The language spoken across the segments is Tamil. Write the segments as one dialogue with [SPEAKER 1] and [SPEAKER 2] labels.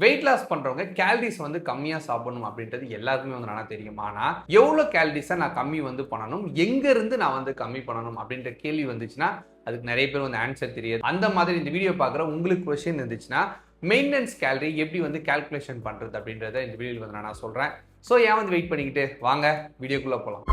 [SPEAKER 1] வெயிட் லாஸ் பண்றவங்க கேலரிஸ் வந்து கம்மியா சாப்பிடணும் அப்படின்றது எல்லாருக்குமே வந்து நல்லா தெரியும். ஆனா எவ்வளவு கேலரிஸை நான் கம்மி வந்து பண்ணணும், எங்க இருந்து நான் வந்து கம்மி பண்ணணும் அப்படின்ற கேள்வி வந்துச்சுன்னா அதுக்கு நிறைய பேர் வந்து ஆன்சர் தெரியாது. அந்த மாதிரி இந்த வீடியோ பார்க்குற உங்களுக்கு கொஸ்டின் இருந்துச்சுன்னா மெயின்டெனன்ஸ் கேலரி எப்படி வந்து கால்குலேஷன் பண்றது அப்படின்றத இந்த வீடியோவில் வந்து நான் சொல்றேன். ஸோ ஏன் வந்து வெயிட் பண்ணிக்கிட்டு வாங்க வீடியோக்குள்ள போகலாம்.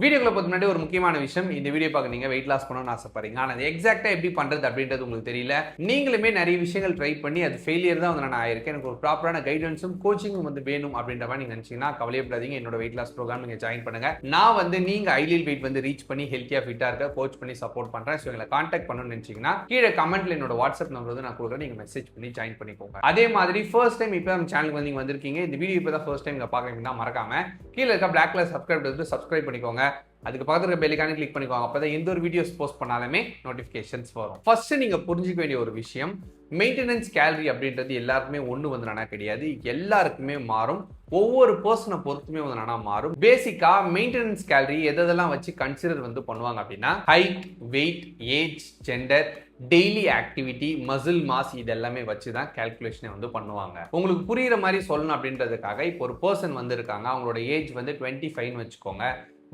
[SPEAKER 1] வீடியோக்குள்ள பார்த்து முன்னாடி ஒரு முக்கியமான விஷயம், இந்த வீடியோ பார்க்க நீங்க வெயிட் லாஸ் பண்ணணும்னு ஆசைப்படுறீங்க, ஆனால் அது எக்ஸாக்டா எப்படி பண்றது அப்படின்றது உங்களுக்கு தெரியல. நீங்களுமே நிறைய விஷயங்கள் ட்ரை பண்ணி அது ஃபெயிலியர் தான் வந்து நான் ஆயிருக்கேன். எனக்கு ஒரு ப்ராப்பரான கைடன்ஸும் கோச்சிங்கும் வந்து வேணும் அப்படின்ற மாதிரி நீங்க நினைச்சீங்கன்னா கவலையப்படாதீங்க. என்னோட வெயிட் லாஸ் ப்ரோக்ராம் நீங்க ஜாயின் பண்ணுங்க. நான் வந்து நீங்க ஐடியல் வெயிட் வந்து ரீச் பண்ணி ஹெல்த்தியா ஃபிட்டா இருக்க கோச் பண்ணி சப்போர்ட் பண்றேன். ஸோ எங்களை கான்டாக்ட் பண்ணணும்னு நினைச்சீங்கன்னா கீழே கமெண்ட்ல என்னோட வாட்ஸ்அப் நம்பர் வந்து நான் கொடுக்குறேன், நீங்க மெசேஜ் பண்ணி ஜாயின் பண்ணிக்கோங்க. அதே மாதிரி ஃபர்ஸ்ட் டைம் இப்போ நம்ம சேனலுக்கு வந்து நீங்க வந்திருக்கீங்க, இந்த வீடியோ இப்போ தான் ஃபர்ஸ்ட் டைம் நீங்க பார்க்குறீங்கன்னா மறக்காம கீழே இருக்க பிளாக் கலர் சப்ஸ்கிரைப் பண்ணிக்கோங்க. அதுக்கு பக்கத்துல இருக்க பெல் ஐகானை கிளிக் பண்ணிக்கோங்க. அப்பதான் எந்த ஒரு வீடியோஸ் போஸ்ட் பண்ணாலுமே நோட்டிபிகேஷன்ஸ் வரும். ஃபர்ஸ்ட் நீங்க புரிஞ்சுக்க வேண்டிய ஒரு விஷயம், மெயின்டெனன்ஸ் கேலரி அப்படின்றது எல்லாருக்குமே ஒண்ணு வந்து நானா கிடையாது, எல்லாருக்குமே மாறும். ஒவ்வொரு பர்சனை பொறுத்துமே வந்து நானா மாறும். பேசிக்கா மெயின்டெனன்ஸ் கேலரி எதெல்லாம் வச்சு கன்சிடர் வந்து பண்ணுவாங்க அப்படின்னா height, weight, age, gender, daily activity, muscle mass, இது எல்லாமே வச்சு தான் கால்குலேஷனை வந்து பண்ணுவாங்க. உங்களுக்கு புரியுற மாதிரி சொல்லணும் அப்படின்றதுக்காக இப்போ ஒரு பர்சன் வந்து இருக்காங்க, அவங்களோட ஏஜ் வந்து 25 வச்சுக்கோங்க,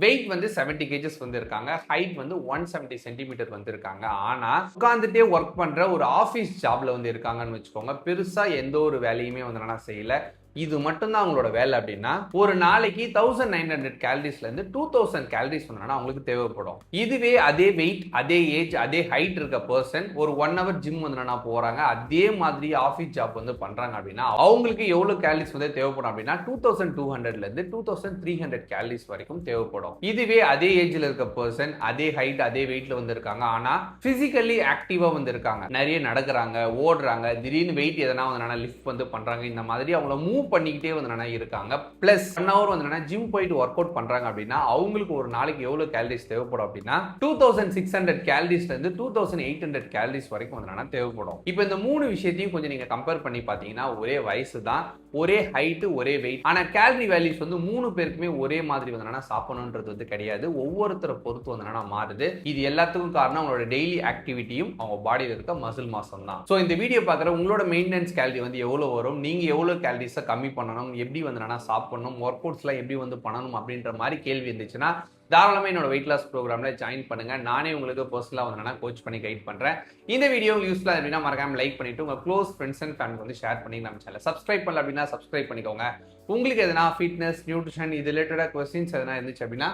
[SPEAKER 1] வெயிட் வந்து 70 kgs வந்து இருக்காங்க, ஹைட் வந்து 170 சென்டிமீட்டர் வந்து இருக்காங்க. ஆனா உட்கார்ந்துட்டே ஒர்க் பண்ற ஒரு ஆபீஸ் ஜாப்ல வந்து இருக்காங்கன்னு வச்சுக்கோங்க, பெருசா எந்த ஒரு வேலையுமே வந்து நான் செய்யல, இது மட்டும்தான் அவங்களோட வேலை அப்படின்னா ஒரு நாளைக்கு 1900 கேலரிஸ்ல இருந்து 2000 கேலரிஸ் வந்து அவங்களுக்கு தேவைப்படும். இதுவே அதே வெயிட், அதே ஏஜ், அதே ஹைட் இருக்க பர்சன் ஒரு 1 hour ஜிம் வந்து போறாங்க, அதே மாதிரி ஆஃபீஸ் ஜாப் வந்து பண்றாங்க அப்படின்னா அவங்களுக்கு எவ்வளவு கேலரிஸ் வந்து தேவைப்படும் அப்படின்னா 2200 இருந்து 2300 கேலரிஸ் வரைக்கும் தேவைப்படும். இதுவே அதே ஏஜ்ல இருக்க பர்சன் அதே ஹைட் அதே வெயிட்ல வந்து இருக்காங்க, ஆனா பிசிக்கலி ஆக்டிவா வந்து இருக்காங்க, நிறைய நடக்கிறாங்க, ஓடுறாங்க, திடீர்னு வெயிட் எதனா வந்து லிஃப்ட் வந்து பண்றாங்க, இந்த மாதிரி அவங்கள மூவ் பண்ணிக்கிட்டே வந்து இருக்காங்க, பிளஸ் 1 hour வந்து ஜிம் போயிட்டு ஒர்க் அவுட் பண்றாங்க அப்படின்னா அவங்களுக்கு ஒரு நாளைக்கு எவ்வளவு கேலரிஸ் தேவைப்படும் அப்படின்னா 2600 கேலரிஸ்ல இருந்து 2800 கேலரிஸ் வரைக்கும் வந்து தேவைப்படும். இப்போ இந்த மூணு விஷயத்தையும் கொஞ்சம் நீங்க கம்பேர் பண்ணி பாத்தீங்கன்னா ஒரே வயசு தான், ஒரே ஹைட், ஒரே வெயிட், ஆனா கேலரி வேல்யூஸ் வந்து மூணு பேருக்குமே ஒரே மாதிரி வந்து சாப்பிடணும்ன்றது வந்து கிடையாது, ஒவ்வொருத்தரை பொறுத்து வந்து மாறுது. இது எல்லாத்துக்கும் காரணம் அவங்களோட டெய்லி ஆக்டிவிட்டியும் அவங்க பாடியில் இருக்க மசில் மாசம் தான். சோ இந்த வீடியோ பார்க்குற உங்களோட மெயின்டெனன்ஸ் கேலரி வந்து எவ்வளவு வரும், நீங்க எவ்வளவு கேலரிஸை கம்மி பண்ணணும், எப்படி வந்து சாப்பிடணும், ஒர்க் அவுட்ஸ்லாம் எப்படி வந்து பண்ணணும் அப்படின்ற மாதிரி கேள்வி இருந்துச்சுன்னா தாராளமா என்னோட வெயிட் லாஸ் ப்ரோக்ராம்ல ஜாயின் பண்ணுங்க. நானே உங்களுக்கு பர்சனலா வந்து கோச் பண்ணி கைட் பண்றேன். இந்த வீடியோ யூஸ்ஃபுல்லா அப்படின்னா மறக்காம லைக் பண்ணிட்டு உங்க க்ளோஸ் ஃப்ரெண்ட்ஸ் அண்ட் ஃபேமிலி வந்து ஷேர் பண்ணி நம்ம சேனலை சப்ஸ்கிரைப் பண்ணல அப்படின்னா சப்ஸ்கிரைப் பண்ணிக்கோங்க. உங்களுக்கு எதனா ஃபிட்னஸ், நியூட்ரிஷன் இது ரிலேட்டடா கொஸ்டின்ஸ் எதனா இருந்துச்சு அப்படின்னா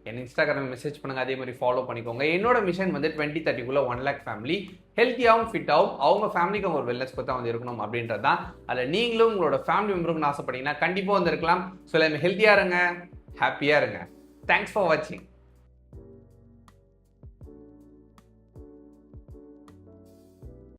[SPEAKER 1] என் இன்ஸ்டாகிராம் மெசேஜ் பண்ணுங்க, அதே மாதிரி ஃபாலோ பண்ணிக்கோங்க. என்னோட மிஷன் வந்து 2030 1 lakh ஃபேமிலி ஹெல்த்தியாகவும் ஃபிட்டாகவும் அவங்க ஃபேமிலிக்கு ஒரு வெல்னஸ் கொடுத்தா வந்து இருக்கணும் அப்படின்றது தான். அதில் நீங்களும் உங்களோட ஃபேமிலி மெம்பருக்குன்னு ஆசைப்பட்டீங்கன்னா கண்டிப்பாக வந்து இருக்கலாம். ஸோ ஹெல்த்தியாக இருங்க, ஹாப்பியாக இருங்க. தேங்க்ஸ் ஃபார் வாட்சிங்.